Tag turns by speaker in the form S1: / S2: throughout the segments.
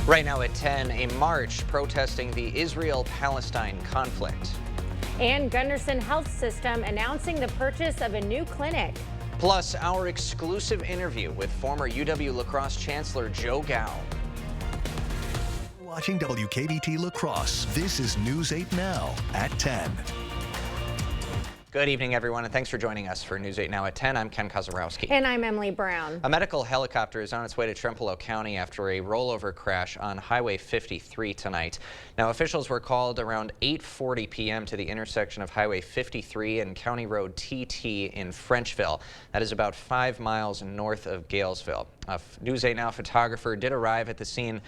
S1: Right now at 10, a march protesting the Israel-Palestine conflict.
S2: And Gunderson Health System announcing the purchase of a new clinic.
S1: Plus, our exclusive interview with former UW La Crosse Chancellor Joe Gow.
S3: Watching WKBT La Crosse. This is News 8 Now at 10.
S1: Good evening, everyone, and thanks for joining us for News 8 Now at 10. I'm Ken Kozarowski.
S2: And I'm Emily Brown.
S1: A medical helicopter is on its way to Trempealeau County after a rollover crash on Highway 53 tonight. Now, officials were called around 8:40 p.m. to the intersection of Highway 53 and County Road TT in Frenchville. That is about 5 miles north of Galesville. A News 8 Now photographer did arrive at the scene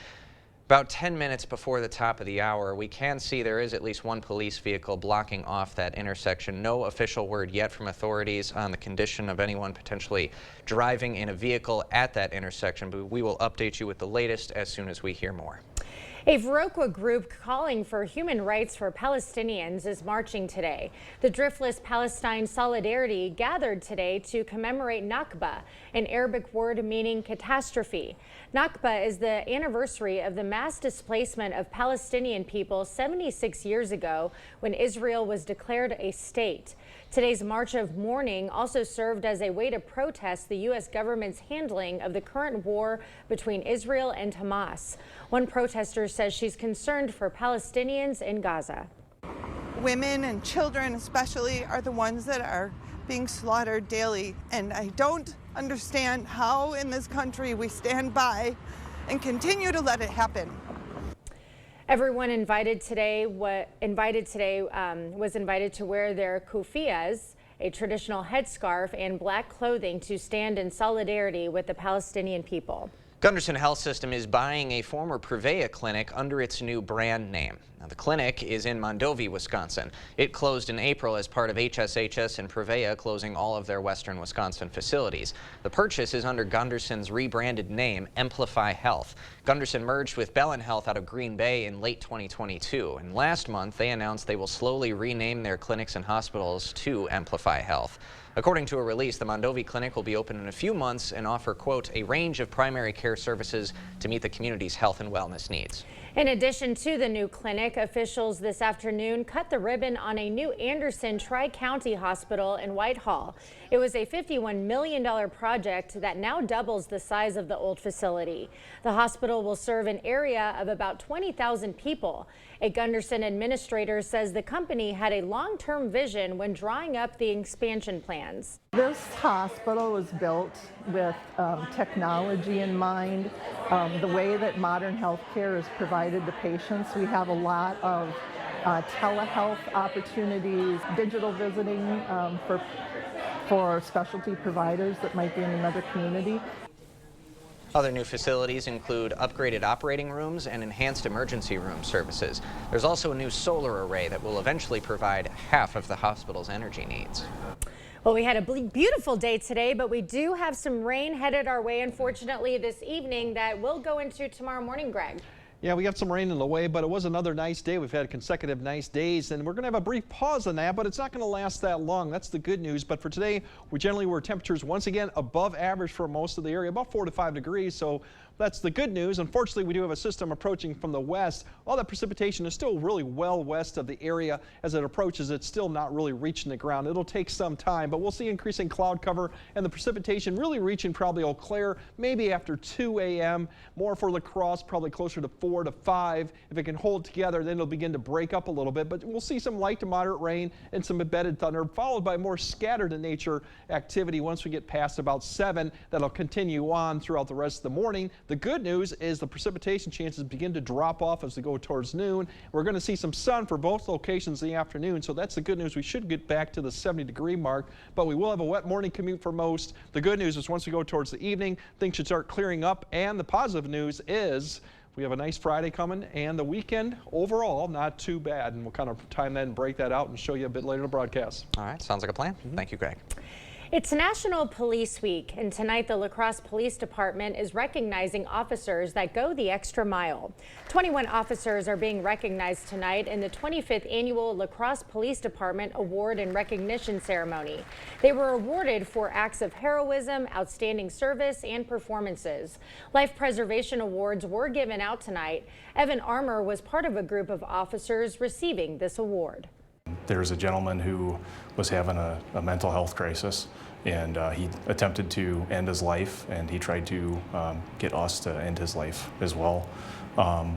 S1: about 10 minutes before the top of the hour. We can see there is at least one police vehicle blocking off that intersection. No official word yet from authorities on the condition of anyone potentially driving in a vehicle at that intersection, but we will update you with the latest as soon as we hear more.
S2: A Viroqua group calling for human rights for Palestinians is marching today. The Driftless Palestine Solidarity gathered today to commemorate Nakba, an Arabic word meaning catastrophe. Nakba is the anniversary of the mass displacement of Palestinian people 76 years ago when Israel was declared a state. Today's march of mourning also served as a way to protest the U.S. government's handling of the current war between Israel and Hamas. One protester says she's concerned for Palestinians in Gaza.
S4: Women and children especially are the ones that are being slaughtered daily, and I don't understand how in this country we stand by and continue to let it happen.
S2: Everyone invited today was invited to wear their kufiyas, a traditional headscarf, and black clothing to stand in solidarity with the Palestinian people.
S1: Gunderson Health System is buying a former Prevea clinic under its new brand name. Now, the clinic is in Mondovi, Wisconsin. It closed in April as part of HSHS and Prevea closing all of their western Wisconsin facilities. The purchase is under Gunderson's rebranded name, Amplify Health. Gunderson merged with Bellin Health out of Green Bay in late 2022, and last month they announced they will slowly rename their clinics and hospitals to Amplify Health. According to a release, the Mondovi Clinic will be open in a few months and offer, quote, a range of primary care services to meet the community's health and wellness needs.
S2: In addition to the new clinic, officials this afternoon cut the ribbon on a new Anderson Tri-County Hospital in Whitehall. It was a $51 million project that now doubles the size of the old facility. The hospital will serve an area of about 20,000 people. A Gunderson administrator says the company had a long-term vision when drawing up the expansion plans.
S5: This hospital was built with technology in mind, the way that modern health care is provided to patients. We have a lot of telehealth opportunities, digital visiting for specialty providers that might be in another community.
S1: Other new facilities include upgraded operating rooms and enhanced emergency room services. There's also a new solar array that will eventually provide half of the hospital's energy needs.
S2: Well, we had a beautiful day today, but we do have some rain headed our way, unfortunately, this evening that will go into tomorrow morning, Greg.
S6: Yeah, we got some rain in the way, but it was another nice day. We've had consecutive nice days, and we're going to have a brief pause on that, but it's not going to last that long. That's the good news. But for today, we generally were temperatures once again above average for most of the area, about 4 to 5 degrees. So that's the good news. Unfortunately, we do have a system approaching from the west. All that precipitation is still really well west of the area. As it approaches, it's still not really reaching the ground. It'll take some time, but we'll see increasing cloud cover and the precipitation really reaching probably Eau Claire maybe after 2 a.m. More for La Crosse, probably closer to 4 to 5. If it can hold together, then it'll begin to break up a little bit, but we'll see some light to moderate rain and some embedded thunder, followed by more scattered in nature activity once we get past about 7. That'll continue on throughout the rest of the morning. The good news is the precipitation chances begin to drop off as we go towards noon. We're going to see some sun for both locations in the afternoon, so that's the good news. We should get back to the 70-degree mark, but we will have a wet morning commute for most. The good news is once we go towards the evening, things should start clearing up, and the positive news is we have a nice Friday coming, and the weekend overall not too bad, and we'll kind of time that and break that out and show you a bit later in the broadcast.
S1: All right, sounds like a plan. Thank you, Greg.
S2: It's National Police Week, and tonight the La Crosse Police Department is recognizing officers that go the extra mile. 21 officers are being recognized tonight in the 25th Annual La Crosse Police Department Award and Recognition Ceremony. They were awarded for acts of heroism, outstanding service, and performances. Life Preservation Awards were given out tonight. Evan Armour was part of a group of officers receiving this award.
S7: There was a gentleman who was having a mental health crisis, and he attempted to end his life, and he tried to get us to end his life as well.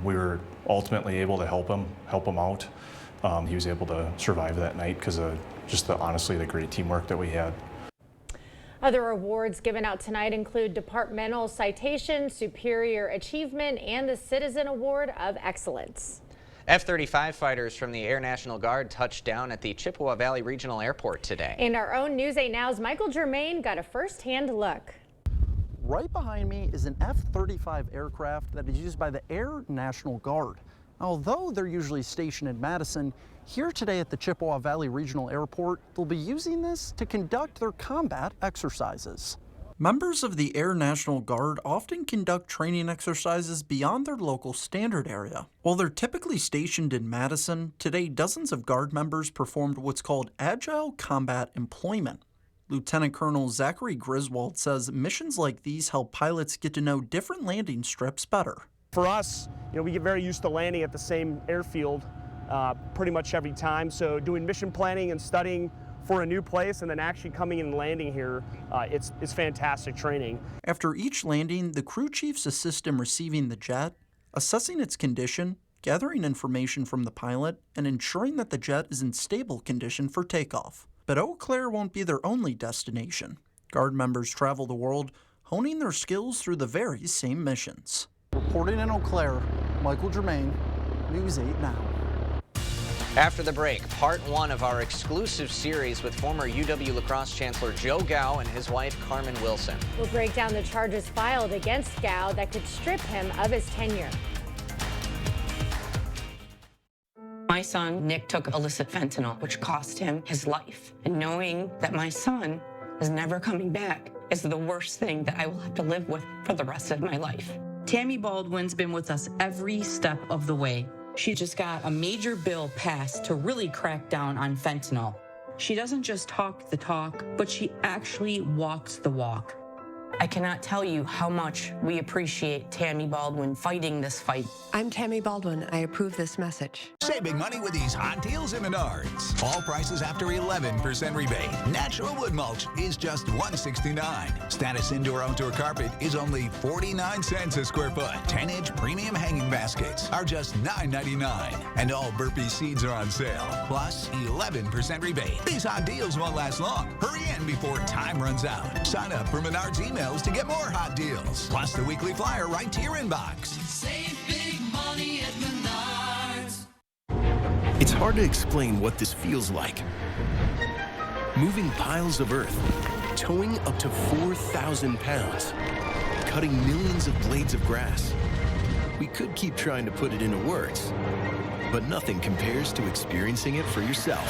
S7: We were ultimately able to help him out. He was able to survive that night because of just honestly the great teamwork that we had.
S2: Other awards given out tonight include Departmental Citation, Superior Achievement, and the Citizen Award of Excellence.
S1: F-35 fighters from the Air National Guard touched down at the Chippewa Valley Regional Airport today.
S2: And our own News 8 Now's Michael Germain got a first-hand look.
S8: Right behind me is an F-35 aircraft that is used by the Air National Guard. Although they're usually stationed in Madison, here today at the Chippewa Valley Regional Airport, they'll be using this to conduct their combat exercises. Members of the Air National Guard often conduct training exercises beyond their local standard area. While they're typically stationed in Madison, today dozens of Guard members performed what's called Agile Combat Employment. Lieutenant Colonel Zachary Griswold says missions like these help pilots get to know different landing strips better.
S9: For us, we get very used to landing at the same airfield pretty much every time, so doing mission planning and studying for a new place and then actually coming and landing here, it's fantastic training.
S8: After each landing, the crew chiefs assist in receiving the jet, assessing its condition, gathering information from the pilot, and ensuring that the jet is in stable condition for takeoff. But Eau Claire won't be their only destination. Guard members travel the world, honing their skills through the very same missions. Reporting in Eau Claire, Michael Germain, News 8 Now.
S1: After the break, part one of our exclusive series with former UW La Crosse Chancellor Joe Gao and his wife Carmen Wilson.
S2: We'll break down the charges filed against Gao that could strip him of his tenure.
S10: My son, Nick, took illicit fentanyl, which cost him his life. And knowing that my son is never coming back is the worst thing that I will have to live with for the rest of my life.
S11: Tammy Baldwin's been with us every step of the way. She just got a major bill passed to really crack down on fentanyl. She doesn't just talk the talk, but she actually walks the walk.
S10: I cannot tell you how much we appreciate Tammy Baldwin fighting this fight.
S12: I'm Tammy Baldwin. I approve this message.
S13: Save big money with these hot deals at Menards. All prices after 11% rebate. Natural wood mulch is just $169. Status indoor-outdoor carpet is only 49 cents a square foot. 10-inch premium hanging baskets are just $9.99. And all Burpee seeds are on sale. Plus 11% rebate. These hot deals won't last long. Hurry in before time runs out. Sign up for Menards emails to get more hot deals. Plus the weekly flyer right to your inbox.
S14: Save big money at Menards.
S3: It's hard to explain what this feels like. Moving piles of earth, towing up to 4,000 pounds, cutting millions of blades of grass. We could keep trying to put it into words, but nothing compares to experiencing it for yourself.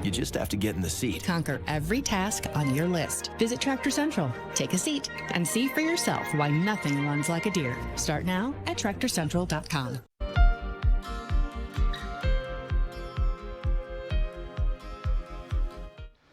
S3: You just have to get in the seat.
S15: Conquer every task on your list. Visit Tractor Central, take a seat, and see for yourself why nothing runs like a deer. Start now at TractorCentral.com.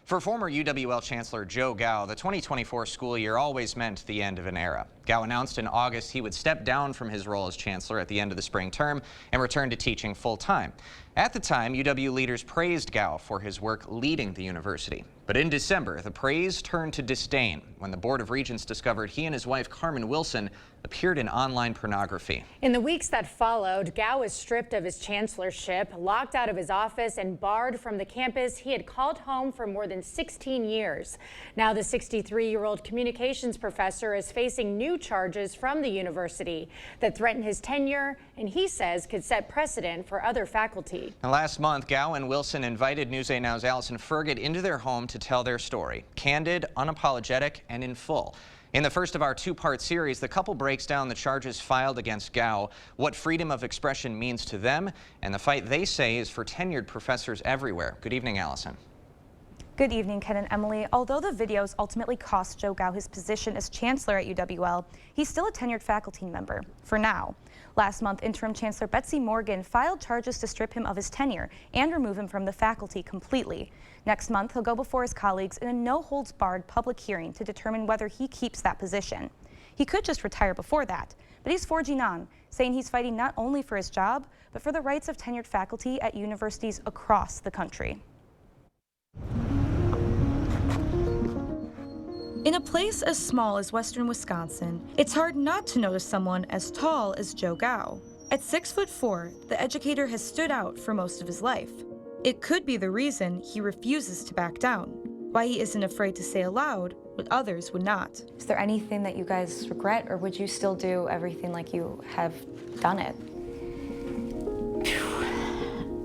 S1: For former UWL Chancellor Joe Gao, the 2024 school year always meant the end of an era. Gao announced in August he would step down from his role as chancellor at the end of the spring term and return to teaching full-time. At the time, UW leaders praised Gao for his work leading the university. But in December, the praise turned to disdain when the Board of Regents discovered he and his wife Carmen Wilson appeared in online pornography.
S2: In the weeks that followed, Gao was stripped of his chancellorship, locked out of his office, and barred from the campus he had called home for more than 16 years. Now the 63-year-old communications professor is facing new charges from the university that threaten his tenure and he says could set precedent for other faculty.
S1: And last month, Gao and Wilson invited News 8 Now's Allison Ferget into their home to tell their story. Candid, unapologetic, and in full. In the first of our two-part series, the couple breaks down the charges filed against Gao, what freedom of expression means to them, and the fight they say is for tenured professors everywhere. Good evening, Allison.
S16: Good evening, Ken and Emily. Although the videos ultimately cost Joe Gao his position as chancellor at UWL, he's still a tenured faculty member, for now. Last month, interim chancellor Betsy Morgan filed charges to strip him of his tenure and remove him from the faculty completely. Next month, he'll go before his colleagues in a no-holds-barred public hearing to determine whether he keeps that position. He could just retire before that, but he's forging on, saying he's fighting not only for his job, but for the rights of tenured faculty at universities across the country. In a place as small as western Wisconsin, it's hard not to notice someone as tall as Joe Gao. At 6'4", the educator has stood out for most of his life. It could be the reason he refuses to back down, why he isn't afraid to say aloud what others would not. Is there anything that you guys regret, or would you still do everything like you have done it?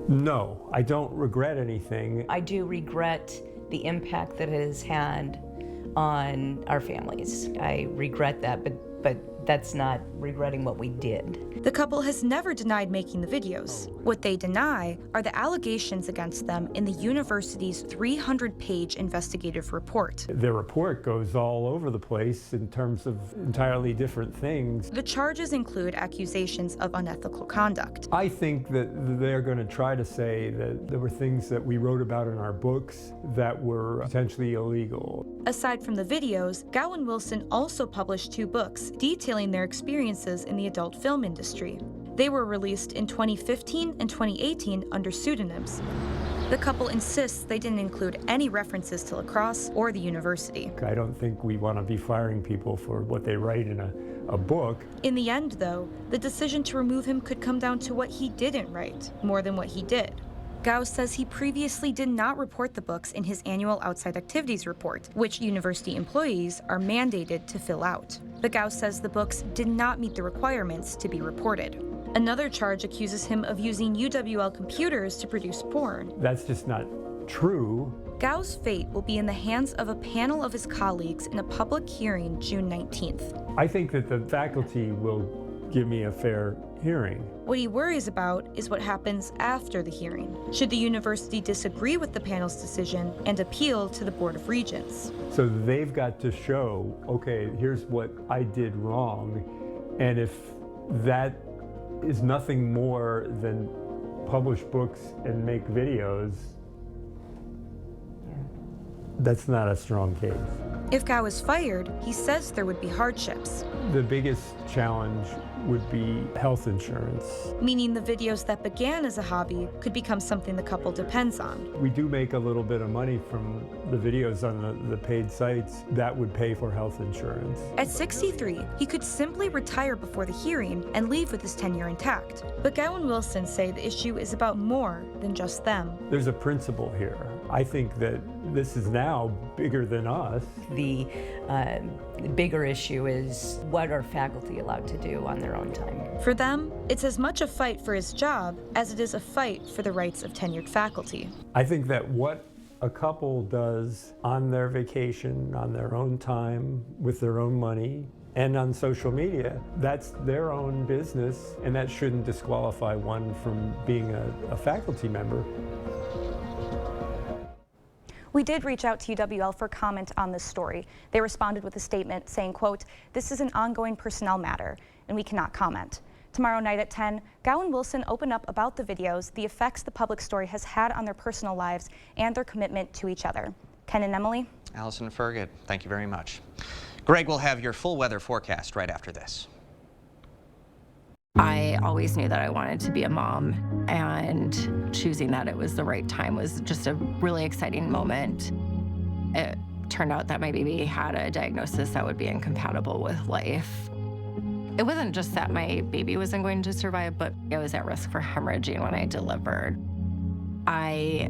S17: No, I don't regret anything.
S18: I do regret the impact that it has had on our families. I regret that, but that's not regretting what we did.
S16: The couple has never denied making the videos. What they deny are the allegations against them in the university's 300-page investigative report.
S17: The report goes all over the place in terms of entirely different things.
S16: The charges include accusations of unethical conduct.
S17: I think that they're going to try to say that there were things that we wrote about in our books that were potentially illegal.
S16: Aside from the videos, Gao and Wilson also published 2 books detailing their experiences in the adult film industry. They were released in 2015 and 2018 under pseudonyms. The couple insists they didn't include any references to lacrosse or the university.
S17: I don't think we want to be firing people for what they write in a book.
S16: In the end, though, the decision to remove him could come down to what he didn't write, more than what he did. Gao says he previously did not report the books in his annual outside activities report, which university employees are mandated to fill out. But Gao says the books did not meet the requirements to be reported. Another charge accuses him of using UWL computers to produce porn.
S17: That's just not true.
S16: Gao's fate will be in the hands of a panel of his colleagues in a public hearing June 19th.
S17: I think that the faculty will give me a fair hearing.
S16: What he worries about is what happens after the hearing. Should the university disagree with the panel's decision and appeal to the Board of Regents?
S17: So they've got to show, okay, here's what I did wrong, and if that is nothing more than publish books and make videos, that's not a strong case.
S16: If Gao is fired, he says there would be hardships.
S17: The biggest challenge would be health insurance.
S16: Meaning the videos that began as a hobby could become something the couple depends on.
S17: We do make a little bit of money from the videos on the paid sites. That would pay for health insurance.
S16: At 63, he could simply retire before the hearing and leave with his tenure intact. But Gao and Wilson say the issue is about more than just them.
S17: There's a principle here. I think that this is now bigger than us.
S18: The bigger issue is what are faculty allowed to do on their own time.
S16: For them, it's as much a fight for his job as it is a fight for the rights of tenured faculty.
S17: I think that what a couple does on their vacation, on their own time, with their own money, and on social media, that's their own business, and that shouldn't disqualify one from being a faculty member.
S16: We did reach out to UWL for comment on this story. They responded with a statement saying, quote, "This is an ongoing personnel matter, and we cannot comment." Tomorrow night at 10, Gao and Wilson open up about the videos, the effects the public story has had on their personal lives, and their commitment to each other. Ken and Emily.
S1: Allison Ferget, thank you very much. Greg will have your full weather forecast right after this.
S19: I always knew that I wanted to be a mom, and choosing that it was the right time was just a really exciting moment. It turned out that my baby had a diagnosis that would be incompatible with life. It wasn't just that my baby wasn't going to survive, but I was at risk for hemorrhaging when I delivered. I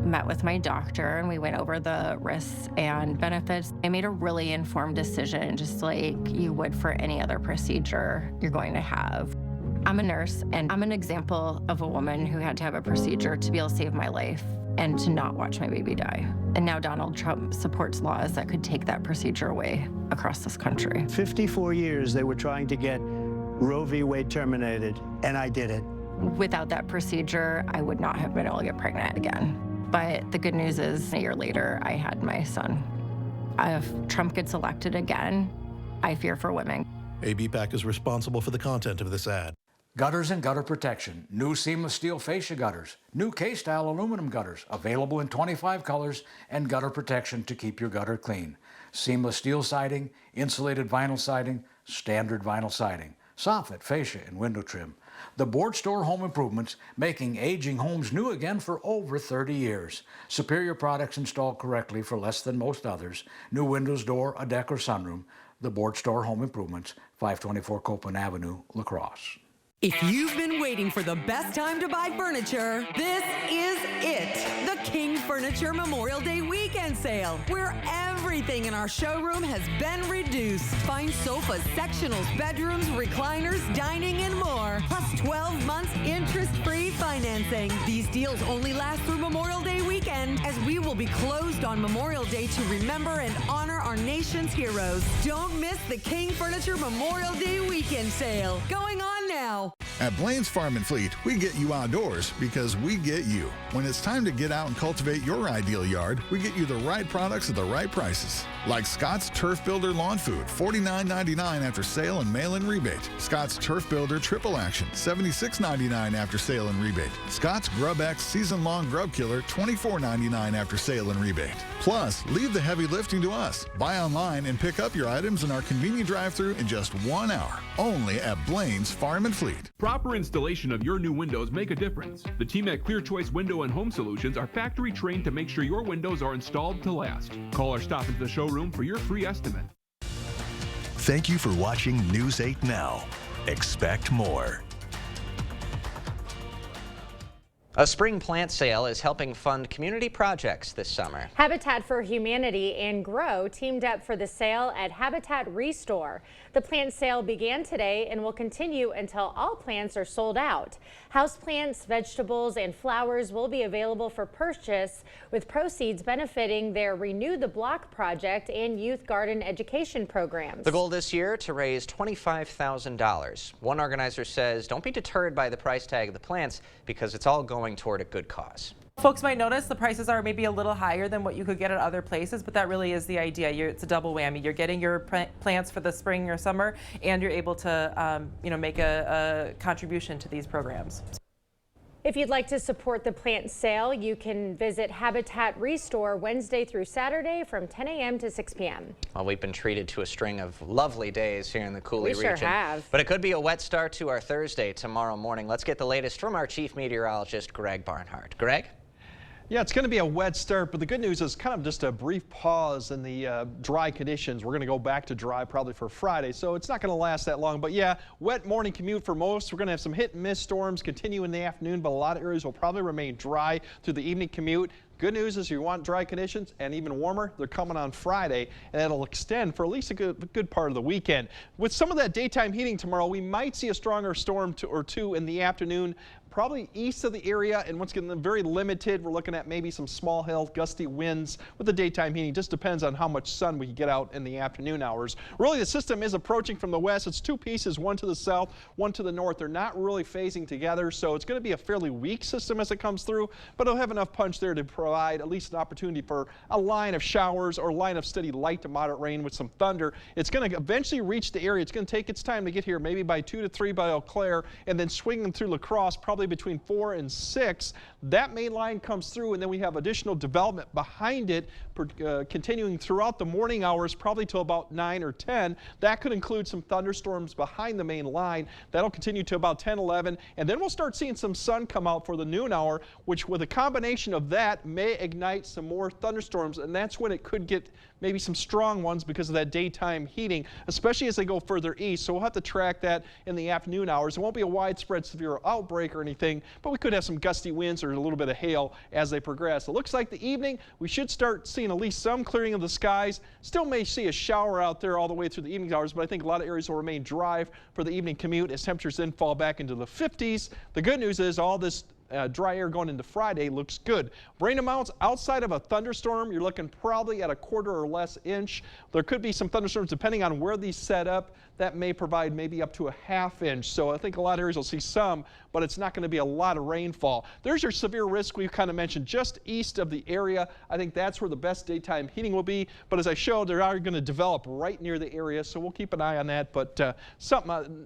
S19: met with my doctor and we went over the risks and benefits. I made a really informed decision, just like you would for any other procedure you're going to have. I'm a nurse, and I'm an example of a woman who had to have a procedure to be able to save my life and to not watch my baby die. And now Donald Trump supports laws that could take that procedure away across this country.
S20: 54 years they were trying to get Roe v. Wade terminated, and I did it.
S19: Without that procedure, I would not have been able to get pregnant again. But the good news is a year later, I had my son. If Trump gets elected again, I fear for women.
S21: ABPAC is responsible for the content of this ad.
S22: Gutters and gutter protection. New seamless steel fascia gutters. New K-style aluminum gutters. Available in 25 colors and gutter protection to keep your gutter clean. Seamless steel siding, insulated vinyl siding, standard vinyl siding. Soffit, fascia, and window trim. The Board Store Home Improvements, making aging homes new again for over 30 years. Superior products installed correctly for less than most others. New windows, door, a deck, or sunroom. The Board Store Home Improvements, 524 Copeland Avenue, La Crosse.
S23: If you've been waiting for the best time to buy furniture, this is it. The King Furniture Memorial Day Weekend Sale, where everything in our showroom has been reduced. Find sofas, sectionals, bedrooms, recliners, dining, and more. Plus 12 months interest-free financing. These deals only last through Memorial Day weekend, as we will be closed on Memorial Day to remember and honor our nation's heroes. Don't miss the King Furniture Memorial Day Weekend Sale. Going on now.
S24: At Blaine's Farm and Fleet, we get you outdoors because we get you. When it's time to get out and cultivate your ideal yard, we get you the right products at the right prices. Like Scott's Turf Builder Lawn Food, $49.99 after sale and mail-in rebate. Scott's Turf Builder Triple Action, $76.99 after sale and rebate. Scott's Grub X Season-Long Grub Killer, $24.99 after sale and rebate. Plus, leave the heavy lifting to us. Buy online and pick up your items in our convenient drive-thru in just 1 hour. Only at Blaine's Farm and Fleet.
S25: Proper installation of your new windows make a difference. The team at Clear Choice Window and Home Solutions are factory trained to make sure your windows are installed to last. Call or stop into the showroom for your free estimate.
S3: Thank you for watching News 8 Now. Expect more.
S1: A spring plant sale is helping fund community projects this summer.
S2: Habitat for Humanity and Grow teamed up for the sale at Habitat Restore. The plant sale began today and will continue until all plants are sold out. Houseplants, vegetables, and flowers will be available for purchase, with proceeds benefiting their Renew the Block project and youth garden education programs.
S1: The goal this year to raise $25,000. One organizer says don't be deterred by the price tag of the plants because it's all going toward a good cause.
S26: Folks might notice the prices are maybe a little higher than what you could get at other places, but that really is the idea. It's a double whammy. You're getting your plants for the spring or summer, and you're able to make a contribution to these programs.
S2: If you'd like to support the plant sale, you can visit Habitat Restore Wednesday through Saturday from 10 a.m. to 6 p.m.
S1: Well, we've been treated to a string of lovely days here in the Coulee region.
S2: We sure have.
S1: But it could be a wet start to our Thursday tomorrow morning. Let's get the latest from our chief meteorologist, Greg Barnhart. Greg?
S6: Yeah, it's going to be a wet start, but the good news is kind of just a brief pause in the dry conditions. We're going to go back to dry probably for Friday, so it's not going to last that long. But yeah, wet morning commute for most. We're going to have some hit and miss storms continue in the afternoon, but a lot of areas will probably remain dry through the evening commute. Good news is you want dry conditions and even warmer, they're coming on Friday, and it'll extend for at least a good part of the weekend. With some of that daytime heating tomorrow, we might see a stronger storm or two in the afternoon, probably east of the area, and once again, very limited. We're looking at maybe some small hail, gusty winds with the daytime heating. Just depends on how much sun we can get out in the afternoon hours. Really, the system is approaching from the west. It's two pieces, one to the south, one to the north. They're not really phasing together, so it's going to be a fairly weak system as it comes through, but it'll have enough punch there to provide at least an opportunity for a line of showers or a line of steady light to moderate rain with some thunder. It's going to eventually reach the area. It's going to take its time to get here, maybe by 2 to 3 by Eau Claire, and then swinging through La Crosse, probably between 4 and 6. That main line comes through, and then we have additional development behind it, continuing throughout the morning hours, probably till about 9 or 10. That could include some thunderstorms behind the main line. That'll continue to about 10, 11, and then we'll start seeing some sun come out for the noon hour, which with a combination of that may ignite some more thunderstorms, and that's when it could get maybe some strong ones because of that daytime heating, especially as they go further east. So we'll have to track that in the afternoon hours. It won't be a widespread severe outbreak or anything, but we could have some gusty winds or a little bit of hail as they progress. It looks like the evening we should start seeing at least some clearing of the skies. Still may see a shower out there all the way through the evening hours, but I think a lot of areas will remain dry for the evening commute as temperatures then fall back into the 50s. The good news is all this dry air going into Friday looks good. Rain amounts outside of a thunderstorm, you're looking probably at a quarter or less inch. There could be some thunderstorms depending on where these set up. That may provide maybe up to a ½ inch. So I think a lot of areas will see some, but it's not going to be a lot of rainfall. There's your severe risk we've kind of mentioned just east of the area. I think that's where the best daytime heating will be. But as I showed, they are going to develop right near the area, so we'll keep an eye on that. But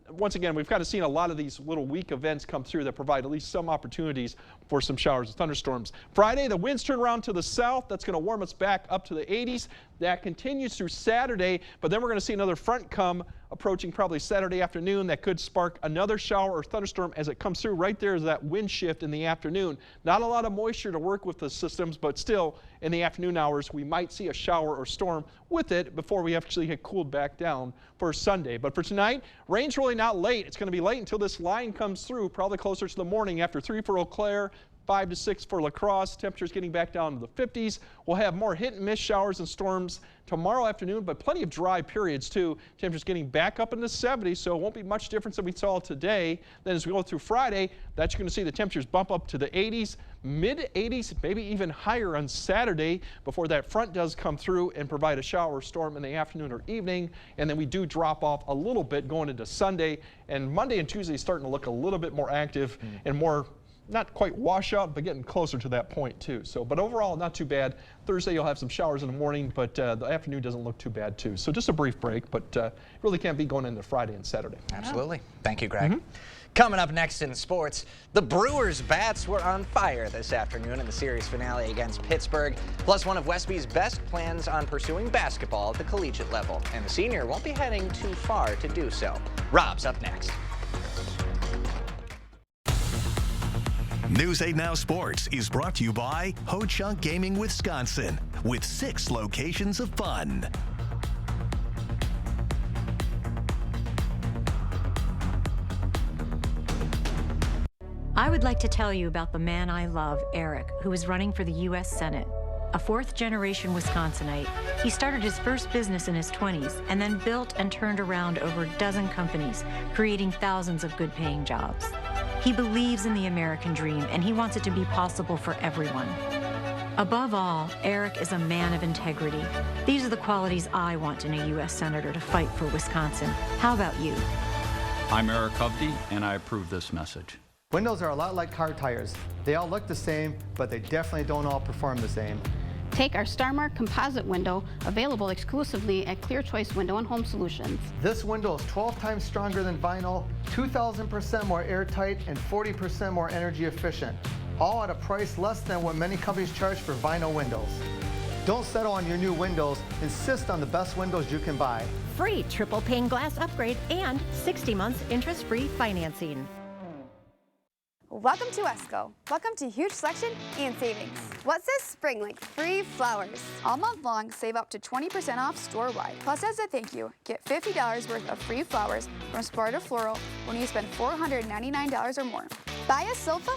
S6: once again, we've kind of seen a lot of these little weak events come through that provide at least some opportunities for some showers and thunderstorms. Friday, the winds turn around to the south. That's going to warm us back up to the 80s. That continues through Saturday, but then we're going to see another front come approaching probably Saturday afternoon. That could spark another shower or thunderstorm as it comes through. Right there is that wind shift in the afternoon. Not a lot of moisture to work with the systems, but still in the afternoon hours we might see a shower or storm with it before we actually get cooled back down for Sunday. But for tonight, rain's really not late. It's going to be late until this line comes through, probably closer to the morning after 3 for Eau Claire. 5 to 6 for La Crosse. Temperatures getting back down to the 50s. We'll have more hit and miss showers and storms tomorrow afternoon, but plenty of dry periods too. Temperatures getting back up in the 70s, so it won't be much difference than we saw today. Then as we go through Friday, that's you're going to see the temperatures bump up to the 80s, mid 80s, maybe even higher on Saturday before that front does come through and provide a shower or storm in the afternoon or evening. And then we do drop off a little bit going into Sunday, and Monday and Tuesday starting to look a little bit more active and more not quite washout, but getting closer to that point too. So, but overall, not too bad. Thursday, you'll have some showers in the morning, but the afternoon doesn't look too bad too. So just a brief break, but really can't be going into Friday and Saturday.
S1: Absolutely. Thank you, Greg. Coming up next in sports, the Brewers' bats were on fire this afternoon in the series finale against Pittsburgh, plus one of Westby's best plans on pursuing basketball at the collegiate level. And the senior won't be heading too far to do so. Rob's up next.
S3: News 8 Now Sports is brought to you by Ho Chunk Gaming Wisconsin, with 6 locations of fun.
S4: I would like to tell you about the man I love, Eric, who is running for the U.S. Senate. A 4th-generation Wisconsinite, he started his first business in his 20s and then built and turned around over a dozen companies, creating thousands of good-paying jobs. He believes in the American dream, and he wants it to be possible for everyone. Above all, Eric is a man of integrity. These are the qualities I want in a U.S. Senator to fight for Wisconsin. How about you?
S5: I'm Eric Hovde, and I approve this message.
S7: Windows are a lot like car tires. They all look the same, but they definitely don't all perform the same.
S8: Take our StarMark composite window, available exclusively at Clear Choice Window and Home Solutions.
S7: This window is 12 times stronger than vinyl, 2,000% more airtight, and 40% more energy efficient. All at a price less than what many companies charge for vinyl windows. Don't settle on your new windows. Insist on the best windows you can buy.
S9: Free triple pane glass upgrade and 60 months interest-free financing.
S11: Welcome to Wesco. Welcome to huge selection and savings. What says spring like free flowers? All month long, save up to 20% off store-wide. Plus, as a thank you, get $50 worth of free flowers from Sparta Floral when you spend $499 or more. Buy a sofa,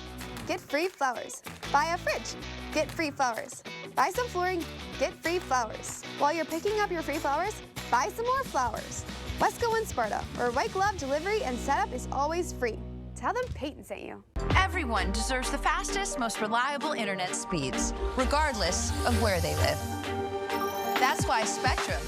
S11: get free flowers. Buy a fridge, get free flowers. Buy some flooring, get free flowers. While you're picking up your free flowers, buy some more flowers. Wesco and Sparta, where white glove delivery and setup is always free. Tell them Peyton sent you.
S27: Everyone deserves the fastest, most reliable internet speeds, regardless of where they live. That's why Spectrum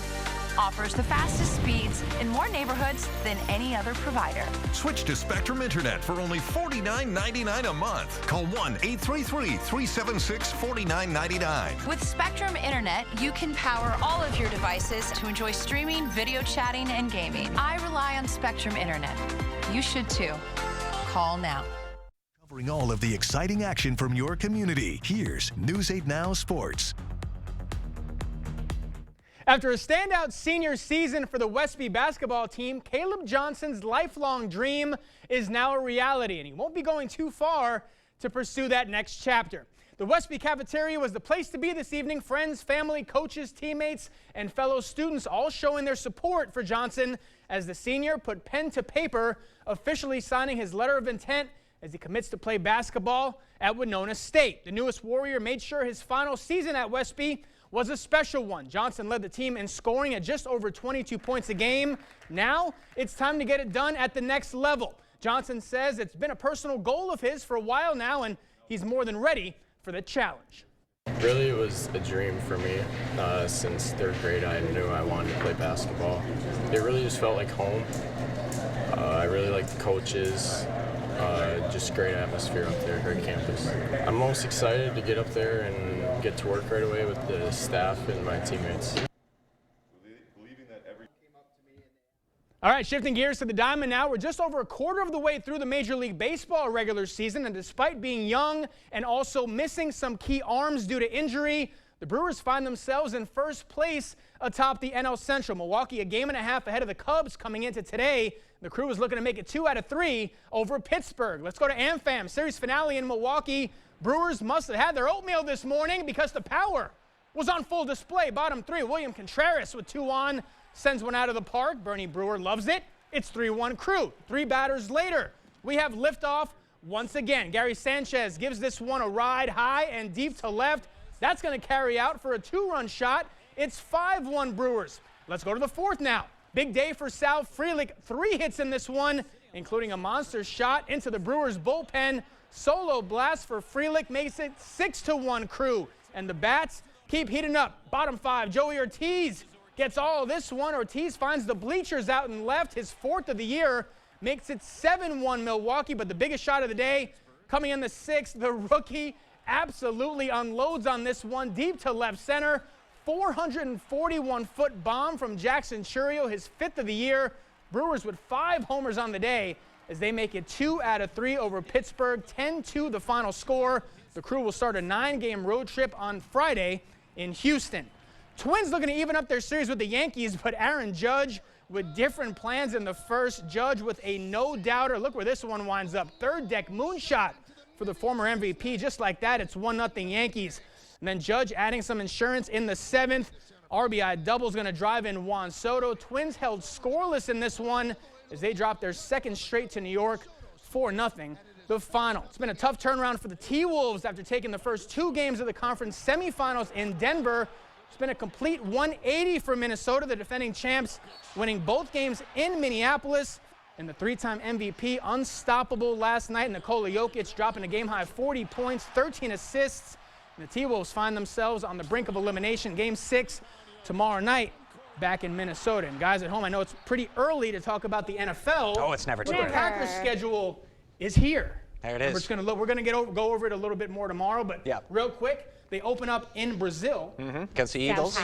S27: offers the fastest speeds in more neighborhoods than any other provider.
S28: Switch to Spectrum Internet for only $49.99 a month. Call 1-833-376-4999.
S27: With Spectrum Internet, you can power all of your devices to enjoy streaming, video chatting, and gaming. I rely on Spectrum Internet. You should too. Call now.
S3: Covering all of the exciting action from your community, here's News 8 Now Sports.
S29: After a standout senior season for the Westby basketball team, Caleb Johnson's lifelong dream is now a reality, and he won't be going too far to pursue that next chapter. The Westby cafeteria was the place to be this evening. Friends, family, coaches, teammates, and fellow students all showing their support for Johnson as the senior put pen to paper, officially signing his letter of intent as he commits to play basketball at Winona State. The newest Warrior made sure his final season at Westby was a special one. Johnson led the team in scoring at just over 22 points a game. Now it's time to get it done at the next level. Johnson says it's been a personal goal of his for a while now, and he's more than ready for the challenge.
S10: Really, it was a dream for me. Since 3rd grade, I knew I wanted to play basketball. It really just felt like home. I really liked the coaches, just great atmosphere up there, great campus. I'm most excited to get up there and get to work right away with the staff and my teammates.
S29: All right, shifting gears to the Diamond now. We're just over a quarter of the way through the Major League Baseball regular season, and despite being young and also missing some key arms due to injury, the Brewers find themselves in first place atop the NL Central. Milwaukee a game and a half ahead of the Cubs coming into today. The Crew was looking to make it 2 out of 3 over Pittsburgh. Let's go to AmFam. Series finale in Milwaukee. Brewers must have had their oatmeal this morning because the power was on full display. Bottom 3, William Contreras with 2 on. Sends one out of the park. Bernie Brewer loves it. It's 3-1 Crew. 3 batters later, we have liftoff once again. Gary Sanchez gives this one a ride high and deep to left. That's going to carry out for a 2-run shot. It's 5-1 Brewers. Let's go to the 4th now. Big day for Sal Frelick. 3 hits in this one, including a monster shot into the Brewers bullpen. Solo blast for Frelick makes it 6-1 Crew. And the bats keep heating up. Bottom 5, Joey Ortiz gets all of this one. Ortiz finds the bleachers out and left. His 4th of the year makes it 7-1 Milwaukee. But the biggest shot of the day coming in the 6th, the rookie absolutely unloads on this one deep to left center. 441-foot bomb from Jackson Chourio, his 5th of the year. Brewers with 5 homers on the day as they make it 2 out of 3 over Pittsburgh. 10-2 the final score. The Crew will start a 9-game road trip on Friday in Houston. Twins looking to even up their series with the Yankees, but Aaron Judge with different plans in the first. Judge with a no-doubter. Look where this one winds up. 3rd deck moonshot for the former MVP. Just like that, it's 1-0 Yankees. And then Judge adding some insurance in the 7th. RBI double's going to drive in Juan Soto. Twins held scoreless in this one as they dropped their 2nd straight to New York. 4-0 the final. It's been a tough turnaround for the T-Wolves after taking the first 2 games of the conference semifinals in Denver. It's been a complete 180 for Minnesota, the defending champs, winning both games in Minneapolis. And the 3-time MVP, unstoppable last night. Nikola Jokic dropping a game-high 40 points, 13 assists. And the T-Wolves find themselves on the brink of elimination. Game 6 tomorrow night back in Minnesota. And guys at home, I know it's pretty early to talk about the NFL.
S1: Oh, it's never too early.
S29: The Packers schedule is here.
S1: There it is.
S29: We're going to go over it a little bit more tomorrow, but real quick, they open up in Brazil.
S1: Against the Eagles.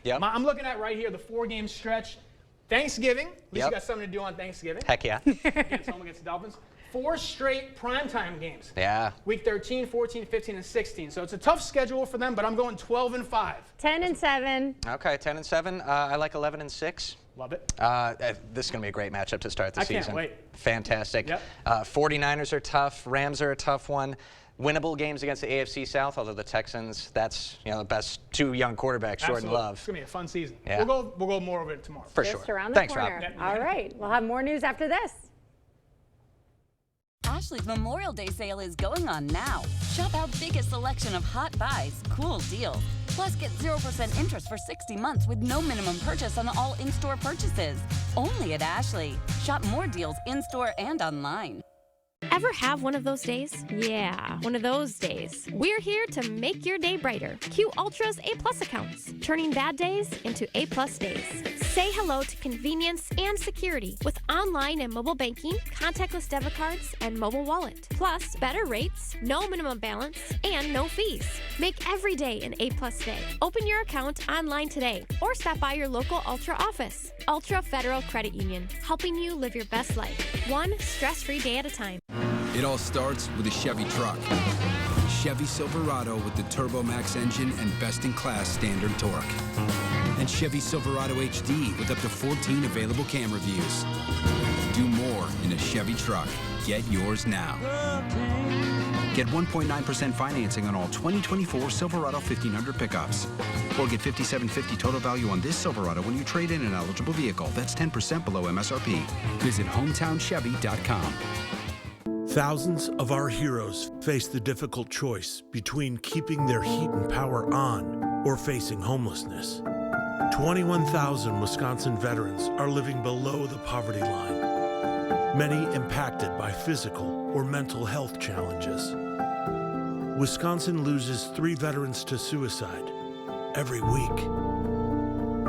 S29: Yep. I'm looking at right here the 4-game stretch. Thanksgiving. At least you got something to do on Thanksgiving.
S1: Heck yeah.
S29: Against home against the Dolphins. 4 straight primetime games.
S1: Yeah.
S29: Week 13, 14, 15, and 16. So it's a tough schedule for them, but I'm going 12-5.
S2: 10-7.
S1: Okay, 10-7. I like 11-6.
S29: Love it.
S1: This is going to be a great matchup to start the season.
S29: I can't wait.
S1: Fantastic. Yep. 49ers are tough. Rams are a tough one. Winnable games against the AFC South, although the Texans, that's the best 2 young quarterbacks, Jordan Love.
S29: It's going to be a fun season.
S1: Yeah.
S29: We'll go more over it tomorrow.
S1: For
S2: Just
S1: sure.
S2: around the
S1: Thanks,
S2: corner.
S1: Rob.
S2: All right. We'll have more news after this.
S12: Ashley's Memorial Day sale is going on now. Shop our biggest selection of hot buys, cool deals. Plus, get 0% interest for 60 months with no minimum purchase on all in-store purchases. Only at Ashley. Shop more deals in-store and online.
S9: Ever have one of those days? Yeah, one of those days. We're here to make your day brighter. Q Ultra's A+ accounts, turning bad days into A+ days. Say hello to convenience and security with online and mobile banking, contactless debit cards, and mobile wallet. Plus, better rates, no minimum balance, and no fees. Make every day an A+ day. Open your account online today or stop by your local Ultra office. Ultra Federal Credit Union, helping you live your best life, one stress-free day at a time.
S13: It all starts with a Chevy truck. Chevy Silverado with the TurboMax engine and best-in-class standard torque. And Chevy Silverado HD with up to 14 available camera views. Do more in a Chevy truck. Get yours now. Get 1.9% financing on all 2024 Silverado 1500 pickups. Or get $5,750 total value on this Silverado when you trade in an eligible vehicle. That's 10% below MSRP. Visit HometownChevy.com.
S14: Thousands of our heroes face the difficult choice between keeping their heat and power on or facing homelessness. 21,000 Wisconsin veterans are living below the poverty line, many impacted by physical or mental health challenges. Wisconsin loses 3 veterans to suicide every week.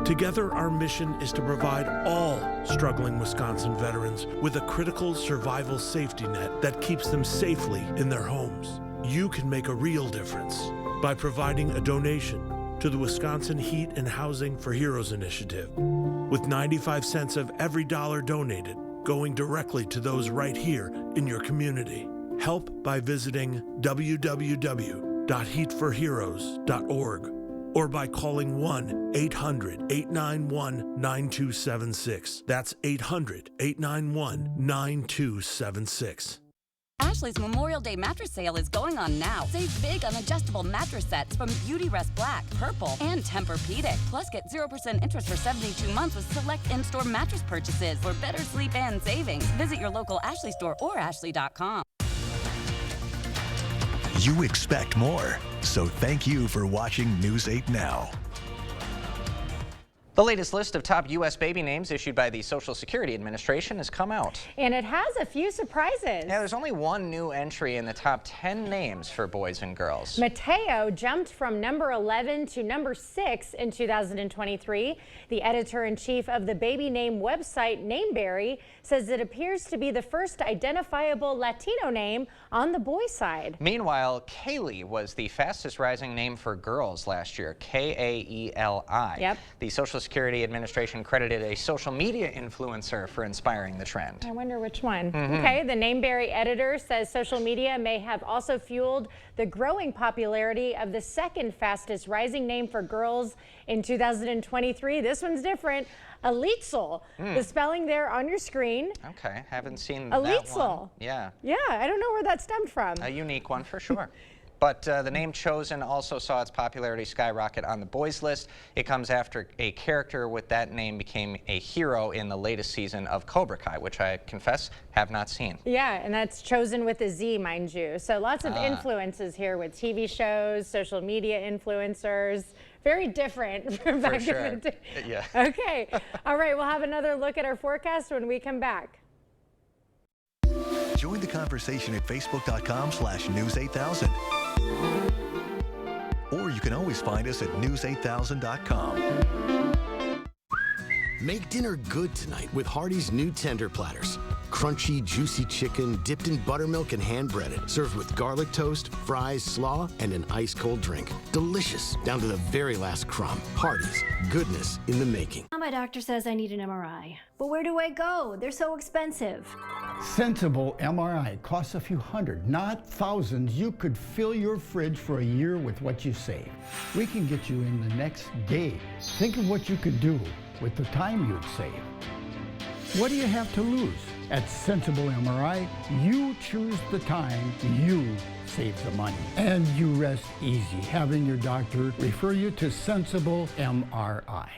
S14: Together, our mission is to provide all struggling Wisconsin veterans with a critical survival safety net that keeps them safely in their homes. You can make a real difference by providing a donation to the Wisconsin Heat and Housing for Heroes initiative, with 95 cents of every dollar donated going directly to those right here in your community. Help by visiting www.heatforheroes.org or by calling 1-800-891-9276. That's 800-891-9276.
S12: Ashley's Memorial Day mattress sale is going on now. Save big on adjustable mattress sets from Beautyrest Black, Purple, and Tempur-Pedic. Plus, get 0% interest for 72 months with select in-store mattress purchases for better sleep and savings. Visit your local Ashley store or ashley.com.
S15: You expect more, so thank you for watching News 8 Now.
S1: The latest list of top U.S. baby names issued by the Social Security Administration has come out.
S2: And it has a few surprises.
S1: Yeah, there's only one new entry in the top 10 names for boys and girls.
S2: Mateo jumped from number 11 to number 6 in 2023. The editor-in-chief of the baby name website Nameberry says it appears to be the first identifiable Latino name on the boy side.
S1: Meanwhile, Kaylee was the fastest rising name for girls last year, K-A-E-L-I.
S2: Yep.
S1: The Social Security Administration credited a social media influencer for inspiring the trend.
S2: I wonder which one. Okay, the Nameberry editor says social media may have also fueled the growing popularity of the second fastest rising name for girls in 2023. This one's different. Elitzel. The spelling there on your screen.
S1: Okay, haven't seen
S2: Elitzel.
S1: that one. Yeah.
S2: Yeah, I don't know where that stemmed from.
S1: A unique one for sure. But the name chosen also saw its popularity skyrocket on the boys list. It comes after a character with that name became a hero in the latest season of Cobra Kai, which I confess have not seen.
S2: Yeah, and that's chosen with a Z, mind you. So lots of influences here with TV shows, social media influencers. Very different from back in the day.
S1: Yeah.
S2: Okay. All right, we'll have another look at our forecast when we come back.
S15: Join the conversation at facebook.com/news8000. Or you can always find us at news8000.com.
S16: Make dinner good tonight with Hardee's new tender platters. Crunchy, juicy chicken dipped in buttermilk and hand-breaded, served with garlic toast, fries, slaw, and an ice-cold drink. Delicious, down to the very last crumb. Hardee's, goodness in the making.
S17: My doctor says I need an MRI. But where do I go? They're so expensive.
S18: Sensible MRI costs a few hundred, not thousands. You could fill your fridge for a year with what you save. We can get you in the next day. Think of what you could do with the time you'd save. What do you have to lose? At Sensible MRI, you choose the time, you save the money. And you rest easy having your doctor refer you to Sensible MRI.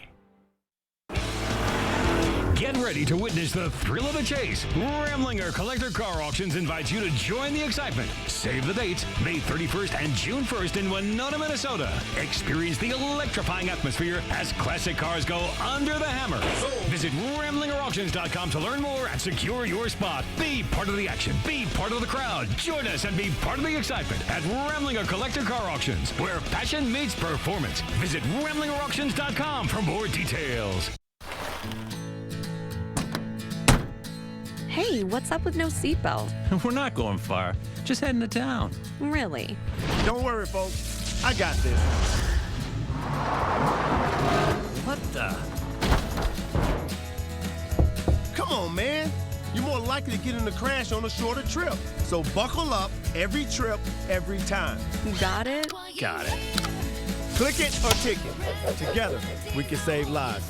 S19: Get ready to witness the thrill of the chase. Ramlinger Collector Car Auctions invites you to join the excitement. Save the dates, May 31st and June 1st in Winona, Minnesota. Experience the electrifying atmosphere as classic cars go under the hammer. Visit RamlingerAuctions.com to learn more and secure your spot. Be part of the action. Be part of the crowd. Join us and be part of the excitement at Ramlinger Collector Car Auctions, where passion meets performance. Visit RamlingerAuctions.com for more details.
S20: Hey, what's up with no seatbelt?
S21: We're not going far. Just heading to town.
S20: Really?
S22: Don't worry, folks. I got this.
S21: What the?
S22: Come on, man. You're more likely to get in a crash on a shorter trip. So buckle up every trip, every time.
S20: Got it?
S21: Got it.
S22: Click it or ticket. Together, we can save lives.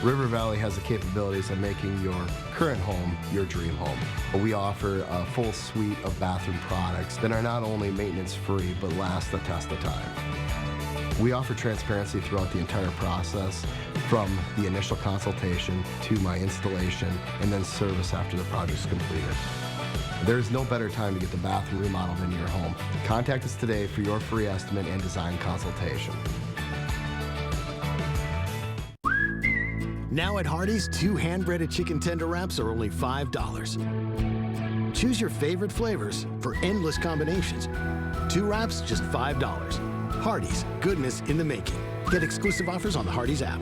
S23: River Valley has the capabilities of making your current home your dream home. We offer a full suite of bathroom products that are not only maintenance free, but last the test of time. We offer transparency throughout the entire process, from the initial consultation to my installation, and then service after the project's completed. There's no better time to get the bathroom remodeled in your home. Contact us today for your free estimate and design consultation.
S16: Now at Hardee's, 2 hand-breaded chicken tender wraps are only $5. Choose your favorite flavors for endless combinations. 2 wraps, just $5. Hardee's, goodness in the making. Get exclusive offers on the Hardee's app.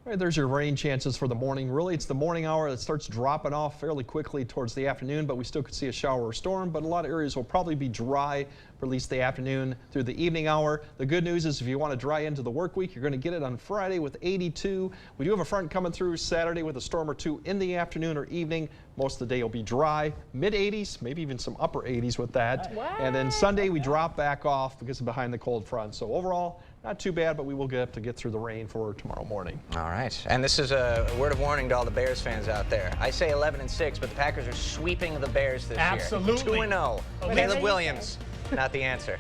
S4: All right, there's your rain chances for the morning. Really, it's the morning hour that starts dropping off fairly quickly towards the afternoon, but we still could see a shower or storm. But a lot of areas will probably be dry for at least the afternoon through the evening hour. The good news is if you want to dry into the work week, you're going to get it on Friday with 82. We do have a front coming through Saturday with a storm or two in the afternoon or evening. Most of the day will be dry, mid 80s, maybe even some upper 80s with that. And then Sunday we drop back off because of behind the cold front. So overall, not too bad, but we will have to get through the rain for tomorrow morning.
S1: All right. And this is a word of warning to all the Bears fans out there. I say 11-6, but the Packers are sweeping the Bears this
S29: Absolutely.
S1: year. 2-0. Caleb Williams, not the answer.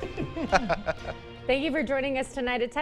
S2: Thank you for joining us tonight at 10.